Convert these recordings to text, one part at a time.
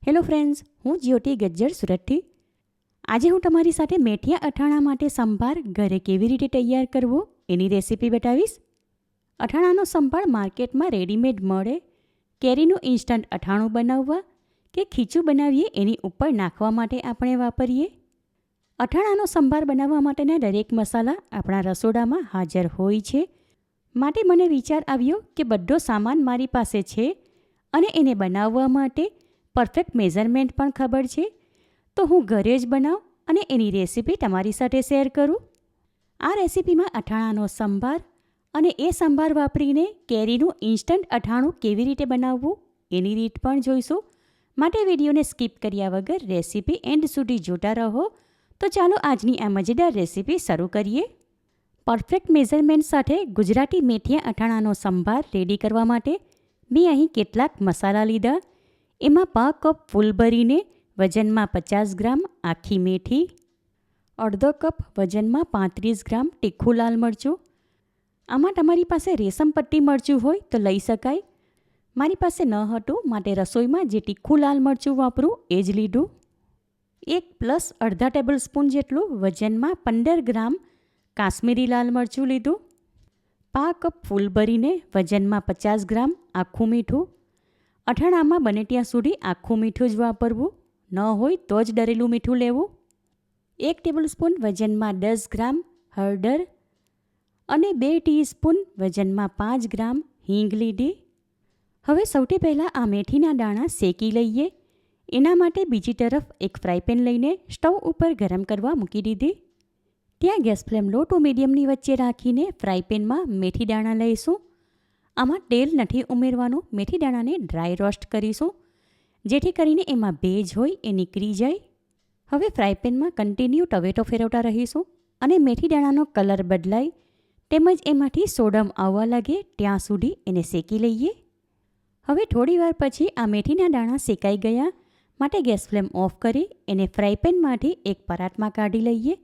Hello friends, હું જ્યોતિ ગજ્જર સુરતથી. આજે હું તમારી સાથે મેથીયા અથાણા માટે સંભાર ઘરે કેવી રીતે તૈયાર કરવો એની રેસીપી બતાવીશ. અથાણાનો સંભાર માર્કેટમાં રેડીમેડ મળે. કેરીનું ઇન્સ્ટન્ટ અથાણું બનાવવા કે ખીચું બનાવીએ એની ઉપર નાખવા માટે આપણે વાપરીએ. અથાણાનો સંભાર બનાવવા માટેના દરેક મસાલા આપણા રસોડામાં હાજર હોય છે. માટે મને વિચાર આવ્યો કે બધો સામાન મારી પાસે છે અને એને બનાવવા માટે પરફેક્ટ મેઝરમેન્ટ પણ ખબર છે, તો હું ઘરે જ બનાવું અને એની રેસીપી તમારી સાથે શેર કરું. આ રેસીપીમાં અથાણાનો સંભાર અને એ સંભાર વાપરીને કેરીનું ઇન્સ્ટન્ટ અથાણું કેવી રીતે બનાવવું એની રીત પણ જોઈશું. માટે વિડીયોને સ્કીપ કર્યા વગર રેસીપી એન્ડ સુધી જોતા રહો. તો ચાલો આજની આ મજેદાર રેસીપી શરૂ કરીએ. પરફેક્ટ મેઝરમેન્ટ સાથે ગુજરાતી મેથીયા અથાણાનો સંભાર રેડી કરવા માટે મેં અહીં કેટલાક મસાલા લીધા. એમાં 1 કપ ફૂલ ભરીને વજનમાં 50 ગ્રામ આખી મેથી, અડધો કપ વજનમાં 35 ગ્રામ તીખું લાલ મરચું. આમાં તમારી પાસે રેશમ પટ્ટી મરચું હોય તો લઈ શકાય. મારી પાસે ન હતું માટે રસોઈમાં જે તીખું લાલ મરચું વાપરું એ જ લીધું. 1 + અડધા ટેબલ સ્પૂન જેટલું વજનમાં 15 ગ્રામ કાશ્મીરી લાલ મરચું લીધું. 1 કપ ફૂલ ભરીને વજનમાં 50 ગ્રામ આખું મીઠું. અથાણામાં બને ત્યાં સુધી આખું મીઠું જ વાપરવું, ન હોય તો જ દરેલું મીઠું લેવું. 1 ટેબલસ્પૂન વજનમાં 10 ગ્રામ હળદર અને 2 ટીસ્પૂન વજનમાં 5 ગ્રામ હિંગ લીધી. હવે સૌથી પહેલાં આ મેથીના દાણા શેકી લઈએ. એના માટે બીજી તરફ એક ફ્રાય પેન લઈને સ્ટવ ઉપર ગરમ કરવા મૂકી દીધી. ત્યાં ગેસ ફ્લેમ લો ટુ મીડિયમની વચ્ચે રાખીને ફ્રાય પેનમાં મેથી દાણા લઈશું. આમાં તેલ નથી ઉમેરવાનું, મેથી દાણાને ડ્રાય રોસ્ટ કરીશું, જેથી કરીને એમાં ભેજ હોય એ નીકળી જાય. હવે ફ્રાય પેનમાં કન્ટિન્યુ ટવેટો ફેરવતા રહીશું અને મેથી દાણાનો કલર બદલાય તેમજ એમાંથી સોડમ આવવા લાગે ત્યાં સુધી એને શેકી લઈએ. હવે થોડીવાર પછી આ મેથીના દાણા શેકાઈ ગયા માટે ગેસ ફ્લેમ ઓફ કરી એને ફ્રાય પેનમાંથી એક પરાતમાં કાઢી લઈએ.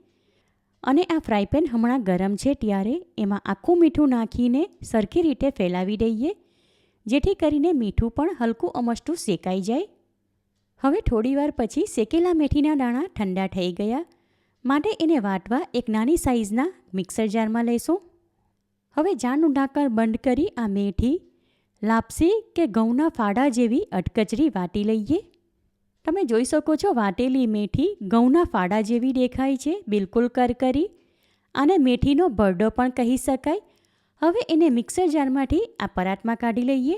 અને આ ફ્રાય પેન હમણાં ગરમ છે ત્યારે એમાં આખું મીઠું નાખીને સરખી રીતે ફેલાવી દઈએ, જેથી કરીને મીઠું પણ હલકું અમસ્તું શેકાઈ જાય. હવે થોડીવાર પછી શેકેલા મેથીના દાણા ઠંડા થઈ ગયા માટે એને વાટવા એક નાની સાઇઝના મિક્સર જારમાં લઈશું. હવે જારનું ઢાંકણ બંધ કરી આ મેથી લાપસી કે ઘઉંના ફાડા જેવી અધકચરી વાટી લઈએ. તમે જોઈ શકો છો વાટેલી મેથી ઘઉંના ફાડા જેવી દેખાય છે, બિલકુલ કરકરી. આને મેથીનો ભરડો પણ કહી શકાય. હવે એને મિક્સર જારમાંથી આ પરાતમાં કાઢી લઈએ.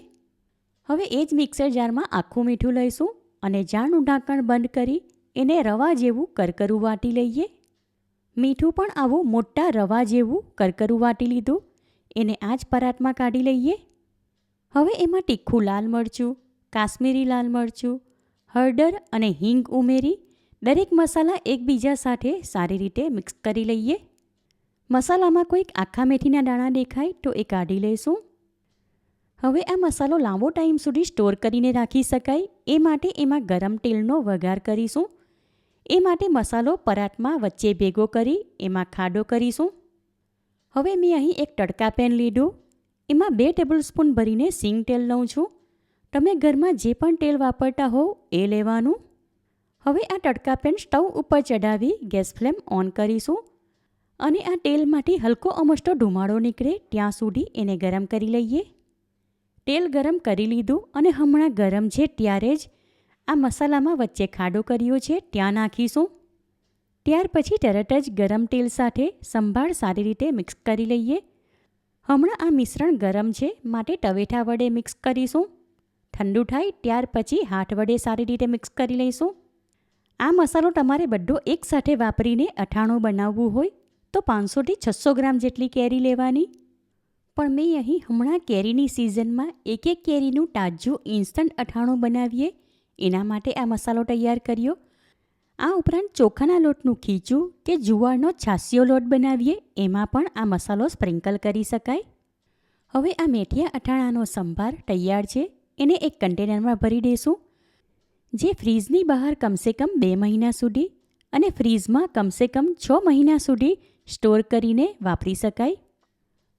હવે એ જ મિક્સર જારમાં આખું મીઠું લઈશું અને જારનું ઢાંકણ બંધ કરી એને રવા જેવું કરકરું વાટી લઈએ. મીઠું પણ આવું મોટા રવા જેવું કરકરું વાટી લીધું. એને આ જ પરાતમાં કાઢી લઈએ. હવે એમાં તીખું લાલ મરચું, કાશ્મીરી લાલ મરચું, હળદર અને હિંગ ઉમેરી દરેક મસાલા એકબીજા સાથે સારી રીતે મિક્સ કરી લઈએ. મસાલામાં કોઈક આખા મેથીના દાણા દેખાય તો એ કાઢી લઈશું. હવે આ મસાલો લાંબો ટાઈમ સુધી સ્ટોર કરીને રાખી શકાય એ માટે એમાં ગરમ તેલનો વઘાર કરીશું. એ માટે મસાલો પરાતમાં વચ્ચે ભેગો કરી એમાં ખાડો કરીશું. હવે મેં અહીં એક તડકા પેન લીધું. એમાં 2 ટેબલસ્પૂન ભરીને સિંગ તેલ લઉં છું. તમે ઘરમાં જે પણ તેલ વાપરતા હોવ એ લેવાનું. હવે આ તડકા પેન સ્ટવ ઉપર ચડાવી ગેસ ફ્લેમ ઓન કરીશું અને આ તેલમાંથી હલકો અમસ્તો ધુમાડો નીકળે ત્યાં સુધી એને ગરમ કરી લઈએ. તેલ ગરમ કરી લીધું અને હમણાં ગરમ છે ત્યારે જ આ મસાલામાં વચ્ચે ખાડો કર્યો છે ત્યાં નાખીશું. ત્યાર પછી તરત જ ગરમ તેલ સાથે સંભાર સારી રીતે મિક્સ કરી લઈએ. હમણાં આ મિશ્રણ ગરમ છે માટે તવેથા વડે મિક્સ કરીશું. ઠંડુ થાય ત્યાર પછી હાથ વડે સારી રીતે મિક્સ કરી લઈશું. આ મસાલો તમારે બધો એકસાથે વાપરીને અથાણું બનાવવું હોય તો 500 થી 600 ગ્રામ જેટલી કેરી લેવાની. પણ મેં અહીં હમણાં કેરીની સિઝનમાં એક કેરીનું તાજું ઇન્સ્ટન્ટ અથાણું બનાવીએ એના માટે આ મસાલો તૈયાર કર્યો. આ ઉપરાંત ચોખાના લોટનું ખીચું કે જુવારનો છાશિયો લોટ બનાવીએ એમાં પણ આ મસાલો સ્પ્રિંકલ કરી શકાય. હવે આ મેથીયા અથાણાનો સંભાર તૈયાર છે. એને એક કન્ટેનરમાં ભરી દઈશું, જે ફ્રીજની બહાર કમસે કમ 2 મહિના સુધી અને ફ્રીજમાં કમસે કમ 6 મહિના સુધી સ્ટોર કરીને વાપરી શકાય.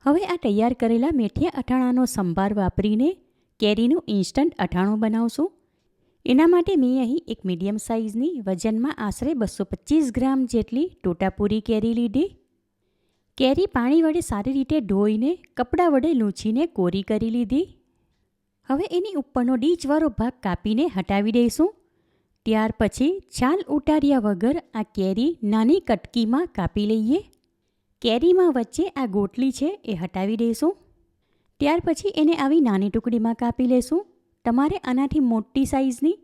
હવે આ તૈયાર કરેલા મેથીયા અથાણાનો સંભાર વાપરીને કેરીનું ઇન્સ્ટન્ટ અથાણું બનાવશું. એના માટે મેં અહીં એક મીડિયમ સાઇઝની વજનમાં આશરે 225 ગ્રામ જેટલી ટોટાપૂરી કેરી લીધી. કેરી પાણી વડે સારી રીતે ધોઈને કપડાં વડે લૂંછીને કોરી કરી લીધી. હવે એની ઉપરનો ડીચવાળો ભાગ કાપીને હટાવી દઈશું. ત્યાર પછી છાલ ઉતાર્યા વગર આ કેરી નાની કટકીમાં કાપી લઈએ. કેરીમાં વચ્ચે આ ગોટલી છે એ હટાવી દઈશું. ત્યાર પછી એને આવી નાની ટુકડીમાં કાપી લેશું. તમારે આનાથી મોટી સાઇઝની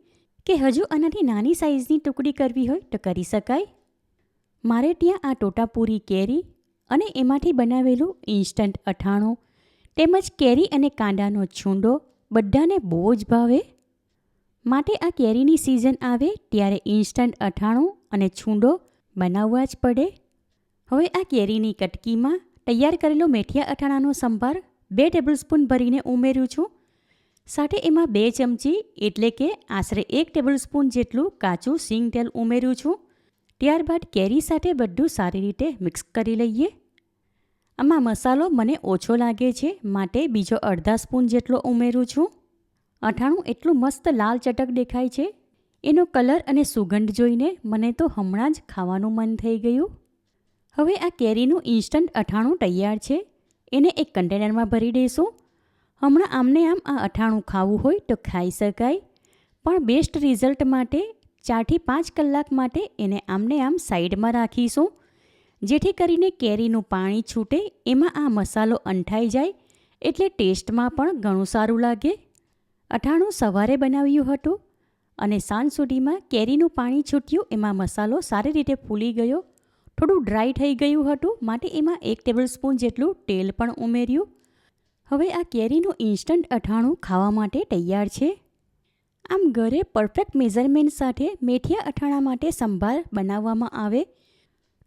કે હજુ આનાથી નાની સાઇઝની ટુકડી કરવી હોય તો કરી શકાય. મારે ત્યાં આ ટોટાપૂરી કેરી અને એમાંથી બનાવેલું ઇન્સ્ટન્ટ અથાણું તેમજ કેરી અને કાંદાનો છૂંદો બધાને બહુ જ ભાવે. માટે આ કેરીની સિઝન આવે ત્યારે ઇન્સ્ટન્ટ અથાણું અને છૂંદો બનાવવા જ પડે. હવે આ કેરીની કટકીમાં તૈયાર કરેલો મેથીયા અથાણાનો સંભાર 2 ટેબલસ્પૂન ભરીને ઉમેરું છું. સાથે એમાં 2 ચમચી એટલે કે આશરે 1 ટેબલસ્પૂન જેટલું કાચું સિંગ તેલ ઉમેરું છું. ત્યારબાદ કેરી સાથે બધું સારી રીતે મિક્સ કરી લઈએ. આમાં મસાલો મને ઓછો લાગે છે માટે બીજો અડધા સ્પૂન જેટલો ઉમેરું છું. અથાણું એટલું મસ્ત લાલ ચટક દેખાય છે. એનો કલર અને સુગંધ જોઈને મને તો હમણાં જ ખાવાનું મન થઈ ગયું. હવે આ કેરીનું ઇન્સ્ટન્ટ અથાણું તૈયાર છે. એને એક કન્ટેનરમાં ભરી દઈશું. હમણાં આમને આમ આ અથાણું ખાવું હોય તો ખાઈ શકાય, પણ બેસ્ટ રિઝલ્ટ માટે 4થી 5 કલાક માટે એને આમને આમ સાઈડમાં રાખીશું, જેથી કરીને કેરીનું પાણી છૂટે એમાં આ મસાલો અંઠાઈ જાય એટલે ટેસ્ટમાં પણ ઘણું સારું લાગે. અથાણું સવારે બનાવ્યું હતું અને સાંજ સુધીમાં કેરીનું પાણી છૂટ્યું, એમાં મસાલો સારી રીતે ફૂલી ગયો, થોડું ડ્રાય થઈ ગયું હતું માટે એમાં 1 ટેબલસ્પૂન જેટલું તેલ પણ ઉમેર્યું. હવે આ કેરીનું ઇન્સ્ટન્ટ અથાણું ખાવા માટે તૈયાર છે. આમ ઘરે પરફેક્ટ મેઝરમેન્ટ સાથે મેથીયા અથાણા માટે સંભાર બનાવવામાં આવે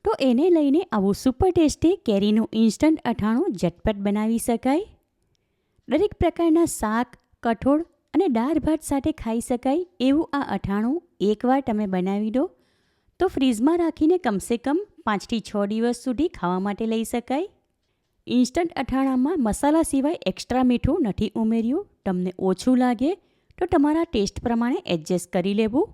તો એને લઈને આવું સુપર ટેસ્ટી કેરીનું ઇન્સ્ટન્ટ અથાણું ઝટપટ બનાવી શકાય. દરેક પ્રકારના શાક, કઠોળ અને દાળ ભાત સાથે ખાઈ શકાય એવું આ અથાણું એકવાર તમે બનાવી દો તો ફ્રીઝમાં રાખીને કમસે કમ 5થી 6 દિવસ સુધી ખાવા માટે લઈ શકાય. ઇન્સ્ટન્ટ અથાણામાં મસાલા સિવાય એક્સ્ટ્રા મીઠું નથી ઉમેર્યું. તમને ઓછું લાગે તો તમારા ટેસ્ટ પ્રમાણે એડજસ્ટ કરી લેવું.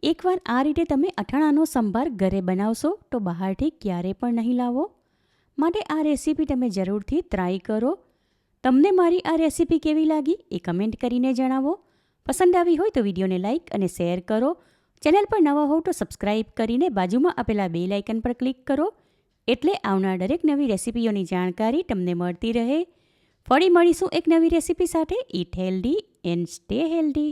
એકવાર આ રીતે તમે અથાણાનો સંભાર ઘરે બનાવશો તો બહારથી ક્યારે પણ નહીં લાવો. માટે આ રેસીપી તમે જરૂરથી ટ્રાય કરો. તમને મારી આ રેસીપી કેવી લાગી એ કમેન્ટ કરીને જણાવો. પસંદ આવી હોય તો વિડીયોને લાઇક અને શેર કરો. ચેનલ પર નવા હોવ તો સબસ્ક્રાઈબ કરીને બાજુમાં આપેલા બેલ આઇકન પર ક્લિક કરો, એટલે આવનાર દરેક નવી રેસીપીઓની જાણકારી તમને મળતી રહે. ફરી મળીશું એક નવી રેસીપી સાથે. Eat healthy and stay healthy.